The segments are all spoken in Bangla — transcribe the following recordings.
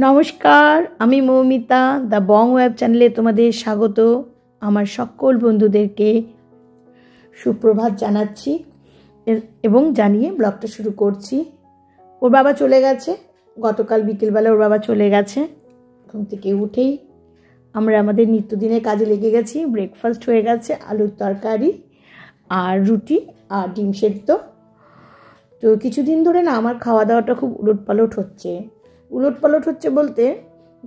নমস্কার, আমি মৌমিতা দ্য বং ওয়েব চ্যানেলে তোমাদের স্বাগত। আমার সকল বন্ধুদেরকে সুপ্রভাত জানাচ্ছি এবং জানিয়ে ব্লগটা শুরু করছি। ওর বাবা চলে গেছে, গতকাল বিকেলবেলা ওর বাবা চলে গেছে। ঘুম থেকে উঠেই আমরা আমাদের নিত্যদিনের কাজে লেগে গেছি। ব্রেকফাস্ট হয়ে গেছে, আলুর তরকারি আর রুটি আর ডিম সেদ্ধ। তো কিছুদিন ধরে না আমার খাওয়া দাওয়াটা খুব উলটপালট হচ্ছে বলতে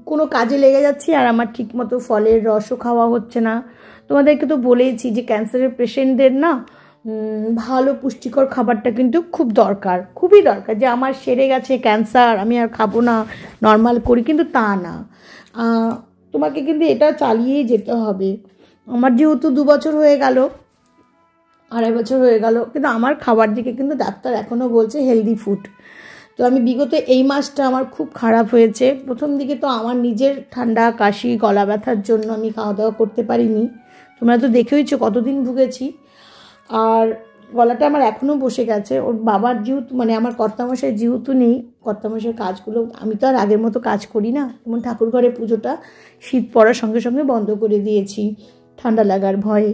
কোনো কাজে লেগে যাচ্ছি আর আমার ঠিকমতো ফলের রসও খাওয়া হচ্ছে না। তোমাদেরকে তো বলেইছি যে ক্যান্সারের পেশেন্টদের না ভালো পুষ্টিকর খাবারটা কিন্তু খুবই দরকার। যে আমার সেরে গেছে ক্যান্সার, আমি আর খাবো না, নর্মাল করি, কিন্তু তা না। তোমাকে কিন্তু এটা চালিয়েই যেতে হবে। আমার যেহেতু 2 বছর হয়ে গেল, 2.5 বছর হয়ে গেল, কিন্তু আমার খাবার দিকে কিন্তু ডাক্তার এখনও বলছে হেলদি ফুড। তো আমি বিগত এই মাসটা আমার খুব খারাপ হয়েছে। প্রথম দিকে তো আমার নিজের ঠান্ডা কাশি গলা ব্যথার জন্য আমি খাওয়া দাওয়া করতে পারিনি। তোমরা তো দেখেইছো কতদিন ভুগেছি। আর গলাটা আমার এখনও বসে গেছে। ওর বাবার যেহেতু আমার কর্তামশাই যেহেতু নেই, কর্তামশাইয়ের কাজগুলো আমি তো আর আগের মতো কাজ করি না। যেমন ঠাকুর ঘরে পুজোটা শীত পড়ার সঙ্গে সঙ্গে বন্ধ করে দিয়েছি ঠান্ডা লাগার ভয়ে।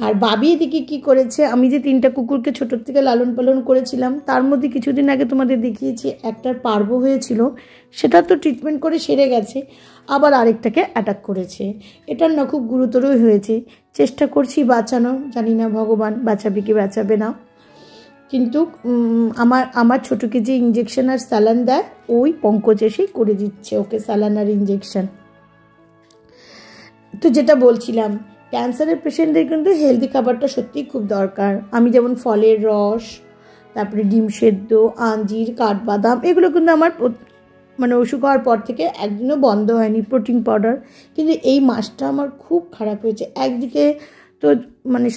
আর বাবি এদিকে কী করেছে, আমি যে 3টা কুকুরকে ছোটোর থেকে লালন পালন করেছিলাম, তার মধ্যে কিছুদিন আগে তোমাদের দেখিয়েছি একটার পার্ব হয়েছিল, সেটা তো ট্রিটমেন্ট করে সেরে গেছে, আবার আরেকটাকে অ্যাটাক করেছে। এটার না খুব গুরুতরই হয়েছে। চেষ্টা করছি বাঁচানো, জানি না ভগবান বাঁচাবে কি বাঁচাবে না। কিন্তু আমার ছোটোকে যে ইঞ্জেকশন আর স্যালান দেয়, ওই পঙ্কজ এসেই করে দিচ্ছে ওকে স্যালান আর ইঞ্জেকশন। তো যেটা বলছিলাম, ক্যান্সারের পেশেন্টদের কিন্তু হেলদি খাবারটা সত্যিই খুব দরকার। আমি যেমন ফলের রস, তারপরে ডিম সেদ্ধ, আঞ্জির, কাঠবাদাম, এগুলো কিন্তু আমার অসুখ হওয়ার পর থেকে একদিনও বন্ধ হয়নি। Protein powder. কিন্তু এই মাসটা আমার খুব খারাপ হয়েছে। একদিকে তো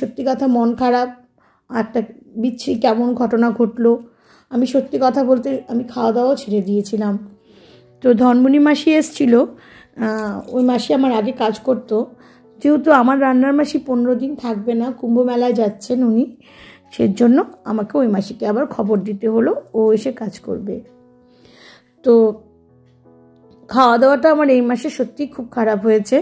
সত্যি কথা মন খারাপ, একটা বিচ্ছিরি কেমন ঘটনা ঘটলো। আমি সত্যি কথা বলতে আমি খাওয়া দাওয়াও ছেড়ে দিয়েছিলাম। তো ধনমণি মাসি এসেছিল, ওই মাসি আমার আগে কাজ করতো। যেহেতু আমার রান্নার মাসি 15 দিন থাকবে না, কুম্ভ মেলায় যাচ্ছেন উনি, সেজন্য আমাকে ওই মাসিকে আবার খবর দিতে হলো ও এসে কাজ করবে। তো খাওয়া দাওয়াটা আমার এই মাসে সত্যিই খুব খারাপ হয়েছে।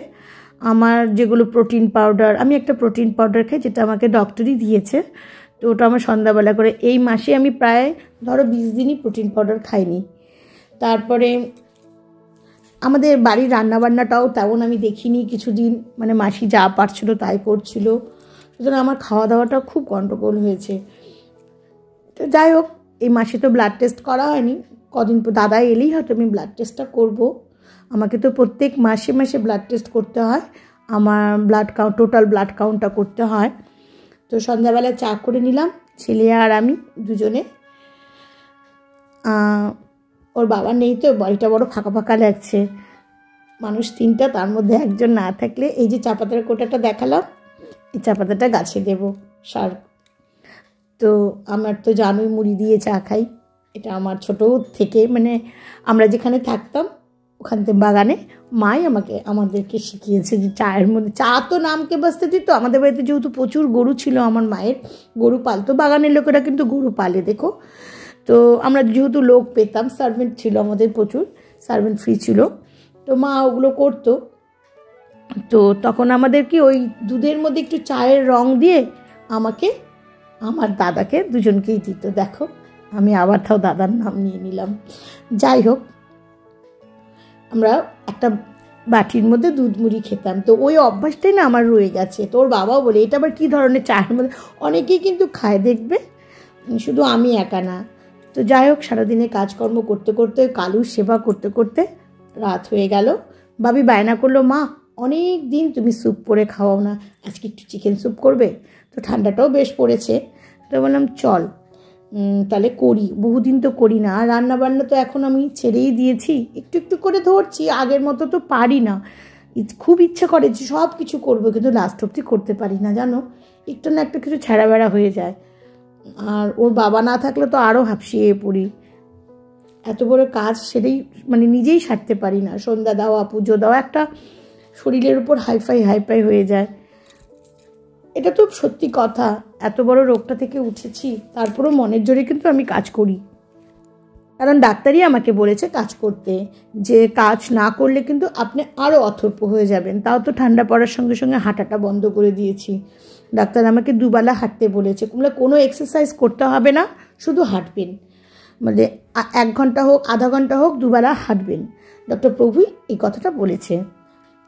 আমার যেগুলো প্রোটিন পাউডার, আমি একটা প্রোটিন পাউডার খাই যেটা আমাকে ডক্টরই দিয়েছে। তো ওটা আমার সন্ধ্যাবেলা করে, এই মাসে আমি প্রায় 20 দিনই প্রোটিন পাউডার খাইনি। তারপরে আমাদের বাড়ির রান্নাবান্নাটাও তেমন আমি দেখিনি কিছুদিন, মাসি যা পারছিল তাই করছিল, সুতরাং আমার খাওয়া দাওয়াটা খুব গন্ডগোল হয়েছে। তো যাই হোক, এই মাসে তো ব্লাড টেস্ট করা হয়নি, কদিন দাদা এলেই হয়তো আমি ব্লাড টেস্টটা করব। আমাকে তো প্রত্যেক মাসে ব্লাড টেস্ট করতে হয়, আমার টোটাল ব্লাড কাউন্টটা করতে হয়। তো সন্ধ্যাবেলা চা করে নিলাম, ছেলে আর আমি দুজনে। ওর বাবা নেই, তো বাড়িটা বড় ফাঁকা ফাঁকা লাগছে। মানুষ 3টা, তার মধ্যে একজন না থাকলে, এই যে চা পাতার কোটাটা দেখালাম, এই চা পাতাটা গাছে দেব সার। তো আমার তো জানোই মুড়ি দিয়ে চা খাই, এটা আমার ছোটো থেকে আমরা যেখানে থাকতাম ওখান থেকে বাগানে মাই আমাদেরকে শিখিয়েছে যে চায়ের মধ্যে চা তো নামকে বাঁচতে দিত। আমাদের বাড়িতে যেহেতু প্রচুর গরু ছিল, আমার মায়ের গরু পালতো, বাগানের লোকেরা কিন্তু গরু পালে দেখো। তো আমরা যেহেতু লোক পেতাম, সার্ভেন্ট ছিল আমাদের, প্রচুর সার্ভেন্ট ফ্রি ছিল, তো মা ওগুলো করতো। তো তখন আমাদের কি ওই দুধের মধ্যে একটু চায়ের রং দিয়ে আমাকে আমার দাদাকে দুজনকেই দিত। দেখো, আমি আবার তাও দাদার নাম নিয়ে নিলাম। যাই হোক, আমরা একটা বাটির মধ্যে দুধ মুড়ি খেতাম। তো ওই অভ্যাসটাই না আমার রয়ে গেছে। তোর বাবাও বলে এটা আবার কী ধরনের চায়ের মধ্যে, অনেকেই কিন্তু খায় দেখবে, শুধু আমি একা না। তো যাই হোক, সারাদিনে কাজকর্ম করতে করতে, কালুর সেবা করতে করতে রাত হয়ে গেল। বাবি বায়না করলো, মা অনেক দিন তুমি স্যুপ করে খাওয়াও না, আজকে একটু চিকেন স্যুপ করবে। তো ঠান্ডাটাও বেশ পড়েছে, তো বললাম চল তাহলে করি, বহুদিন তো করি না। আর রান্নাবান্না তো এখন আমি ছেড়েই দিয়েছি, একটু একটু করে ধরছি, আগের মতো তো পারি না। খুব ইচ্ছা করে যে সব কিছু করবো, কিন্তু লাস্ট অবধি করতে পারি না, জানো, একটু না একটা কিছু ছেঁড়া বেড়া হয়ে যায়। আর ওর বাবা না থাকলে তো আরও হাঁপসিয়ে পড়ি, এত বড় কাজ সেরেই নিজেই সারতে পারি না। সন্ধ্যা দেওয়া, পুজো দেওয়া, একটা শরীরের উপর হাইফাই হয়ে যায়। এটা তো সত্যি কথা, এত বড় রোগটা থেকে উঠেছি, তারপরেও মনের জোরে কিন্তু আমি কাজ করি। কারণ ডাক্তারই আমাকে বলেছে কাজ করতে, যে কাজ না করলে কিন্তু আপনি আরও অথর্প হয়ে যাবেন। তাও তো ঠান্ডা পড়ার সঙ্গে সঙ্গে হাঁটাটা বন্ধ করে দিয়েছি। ডাক্তার আমাকে দুবেলা হাঁটতে বলেছে, কোনো এক্সারসাইজ করতে হবে না, শুধু হাঁটবেন, মানে 1 ঘন্টা হোক, আধা ঘন্টা হোক, দুবেলা হাঁটবেন। ডক্টর প্রভুই এই কথাটা বলেছে।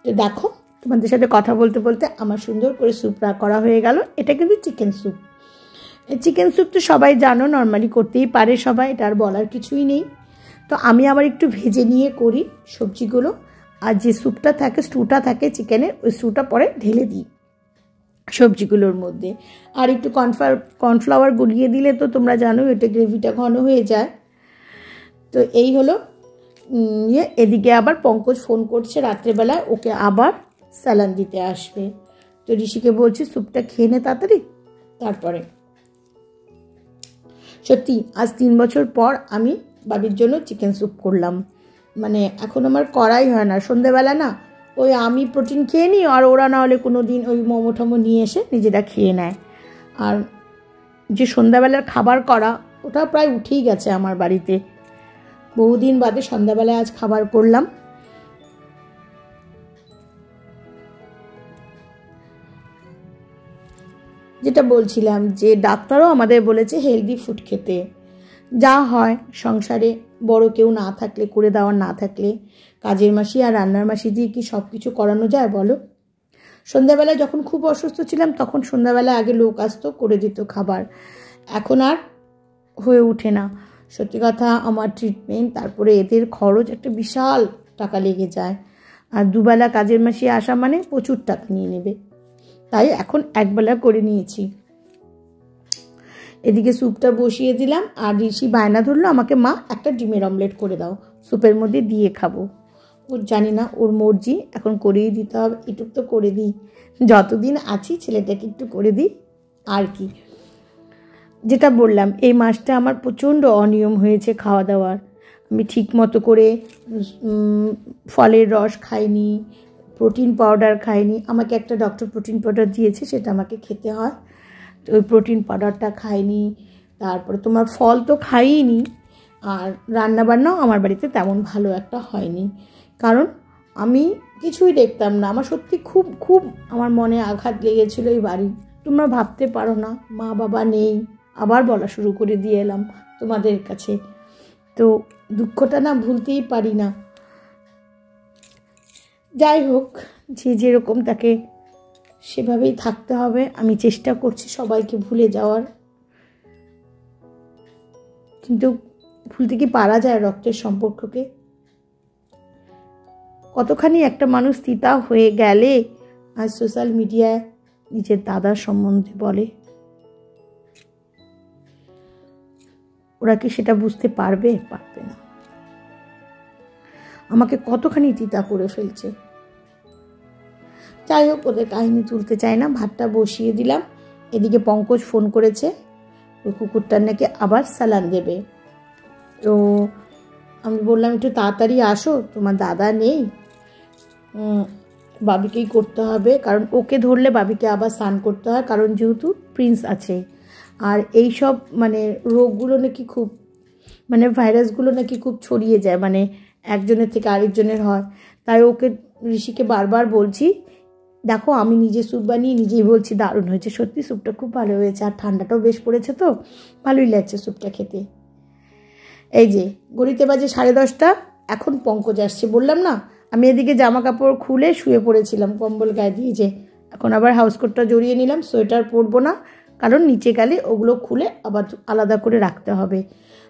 তো দেখো, তোমাদের সাথে কথা বলতে বলতে আমার সুন্দর করে স্যুপ করা হয়ে গেল। এটা কিন্তু চিকেন স্যুপ। চিকেন স্যুপ তো সবাই জানো, নর্মালি করতেই পারে সবাই, এটা আর বলার কিছুই নেই। তো আমি আবার একটু ভেজে নিয়ে করি সবজিগুলো, আর যে স্যুপটা থাকে, স্টুটা থাকে চিকেনের, ওই স্টুটা পরে ঢেলে দিই সবজিগুলোর মধ্যে। আর একটু কর্নফ্লাওয়ার গুলিয়ে দিলে তো তোমরা জানো এটা গ্রেভিটা ঘন হয়ে যায়। তো এই হলো এদিকে আবার পঙ্কজ ফোন করছে রাত্রেবেলায়, ওকে আবার স্যালান দিতে আসবে। তো ঋষিকে বলছি স্যুপটা খেয়ে নে তাড়াতাড়ি। তারপরে সত্যি আজ 3 বছর পর আমি বাবির জন্য চিকেন স্যুপ করলাম। মানে এখন আমার করাই হয় না, সন্ধ্যেবেলা না ওই আমি প্রোটিন খেয়ে নিই, আর ওরা না হলে কোনো দিন ওই মোমো টোমো নিয়ে এসে নিজেরা খেয়ে নেয়। আর যে সন্ধ্যাবেলার খাবার করা, ওটা প্রায় উঠেই গেছে আমার বাড়িতে। বহুদিন বাদে সন্ধ্যাবেলায় আজ খাবার করলাম। যেটা বলছিলাম যে ডাক্তারও আমাদের বলেছে হেলদি ফুড খেতে। যা হয় সংসারে বড় কেউ না থাকলে, করে দেওয়ার না থাকলে, কাজের মাসি আর রান্নার মাসি দিয়ে কি সব কিছু করানো যায় বলো? সন্ধ্যাবেলায় যখন খুব অসুস্থ ছিলাম তখন সন্ধ্যাবেলায় আগে লোক আসতো, করে দিত খাবার। এখন আর হয়ে ওঠে না। সত্যি কথা, আমার ট্রিটমেন্ট, তারপরে এদের খরচ, একটা বিশাল টাকা লেগে যায়। আর দুবেলা কাজের মাসি আসা মানে প্রচুর টাকা নিয়ে নেবে। তাই এখন একবেলা করে নিয়েছি। এদিকে স্যুপটা বসিয়ে দিলাম, আর ঋষি বায়না ধরলো আমাকে মা একটা ডিমের অমলেট করে দাও, স্যুপের মধ্যে দিয়ে খাবো। ওর জানি না, ওর মর্জি, এখন করেই দিতে হবে। এটুক তো করে দিই, যতদিন আছি ছেলেটাকে একটু করে দিই আর কি। যেটা বললাম, এই মাসটা আমার প্রচণ্ড অনিয়ম হয়েছে খাওয়া দাওয়ার। আমি ঠিক মতো করে ফলের রস খাইনি, প্রোটিন পাউডার খাইনি। আমাকে একটা ডক্টর প্রোটিন পাউডার দিয়েছে, সেটা আমাকে খেতে হয়। তো ওই প্রোটিন পাউডারটা খাইনি। তারপরে তোমার ফল তো খাইনি। আর রান্নাবান্নাও আমার বাড়িতে তেমন ভালো একটা হয়নি, কারণ আমি কিছুই দেখতাম না। আমার সত্যি খুব খুব আমার মনে আঘাত লেগেছিলো এই বাড়ি। তোমরা ভাবতে পারো না, মা বাবা নেই, আবার বলা শুরু করে দিয়ে এলাম তোমাদের কাছে। তো দুঃখটা না ভুলতেই পারি না। যাই হোক, যে যেরকম তাকে সেভাবেই থাকতে হবে। আমি চেষ্টা করছি সবাইকে ভুলে যাওয়ার, কিন্তু ভুলতে কি পারা যায় রক্তের সম্পর্ককে? কতখানি একটা মানুষ তিতা হয়ে গেলে আজ সোশ্যাল মিডিয়ায় নিজের দাদার সম্বন্ধে বলে। ওরা কি সেটা বুঝতে পারবে? পারবে না। আমাকে কতখানি তিতা করে ফেলছে। যাই হোক, ওদের কাহিনী তুলতে চাই না, ভাতটা বসিয়ে দিলাম। এদিকে পঙ্কজ ফোন করেছে, ওই কুকুরটার নাকি আবার স্যালান দেবে। তো আমি বললাম একটু তাড়াতাড়ি আসো, তোমার দাদা নেই, বাবিকেই করতে হবে, কারণ ওকে ধরলে বাবিকে আবার স্নান করতে হয়, কারণ যেহেতু প্রিন্স আছে। আর এই সব মানে রোগগুলো নাকি খুব, মানে ভাইরাসগুলো নাকি খুব ছড়িয়ে যায়, মানে একজনের থেকে আরেকজনের হয়। তাই ওকে, ঋষিকে বারবার বলছি, দেখো আমি নিজে স্যুপ বানিয়ে নিজেই বলছি দারুণ হয়েছে। সত্যি স্যুপটা খুব ভালো হয়েছে, আর ঠান্ডাটাও বেশ পড়েছে, তো ভালোই লাগছে স্যুপটা খেতে। এই যে ঘড়িতে বাজে 10:30, এখন পঙ্কজ আসছে। বললাম না, আমি এদিকে জামা কাপড় খুলে শুয়ে পড়েছিলাম কম্বল গায়ে দিয়ে, যে এখন আবার হাউসকোটটা জড়িয়ে নিলাম। সোয়েটার পরবো না, কারণ নিচে গেলে ওগুলো খুলে আবার আলাদা করে রাখতে হবে।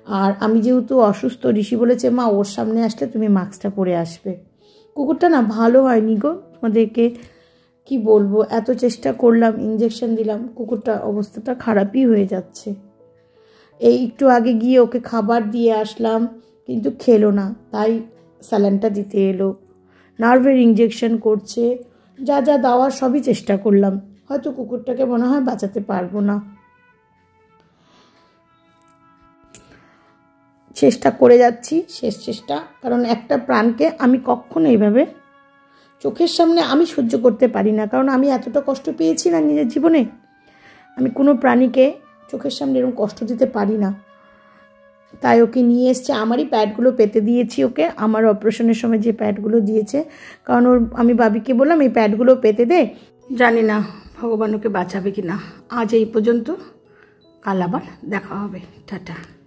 আর আমি যেহেতু অসুস্থ, ঋষি বলেছে মা ওর সামনে আসলে তুমি মাস্কটা পরে আসবে। কুকুরটা না ভালো হয়নি গো, তোমাদেরকে কি বলবো, এত চেষ্টা করলাম, ইঞ্জেকশন দিলাম, কুকুরটা অবস্থাটা খারাপই হয়ে যাচ্ছে। এই একটু আগে গিয়ে ওকে খাবার দিয়ে আসলাম, কিন্তু খেলো না, তাই স্যালাইনটা দিতে এলো। নার্ভের ইঞ্জেকশন করছে, যা যা দেওয়ার সবই চেষ্টা করলাম। হয়তো কুকুরটাকে মনে হয় বাঁচাতে পারবো না, চেষ্টা করে যাচ্ছি, শেষ চেষ্টা। কারণ একটা প্রাণকে আমি কখনো এইভাবে চোখের সামনে আমি সহ্য করতে পারি না, কারণ আমি এতটা কষ্ট পেয়েছি না নিজের জীবনে। আমি কোনো প্রাণীকে চোখের সামনে এরকম কষ্ট দিতে পারি না। তাই ওকে নিয়ে এসছে। আমারই প্যাডগুলো পেতে দিয়েছি ওকে, আমার অপারেশনের সময় যে প্যাডগুলো দিয়েছে, কারণ আমি বাবিকে বললাম এই প্যাডগুলো পেতে দে। জানি না ভগবান ওকে বাঁচাবে কি না। আজ এই পর্যন্ত, কাল আবার দেখা হবে, টাটা।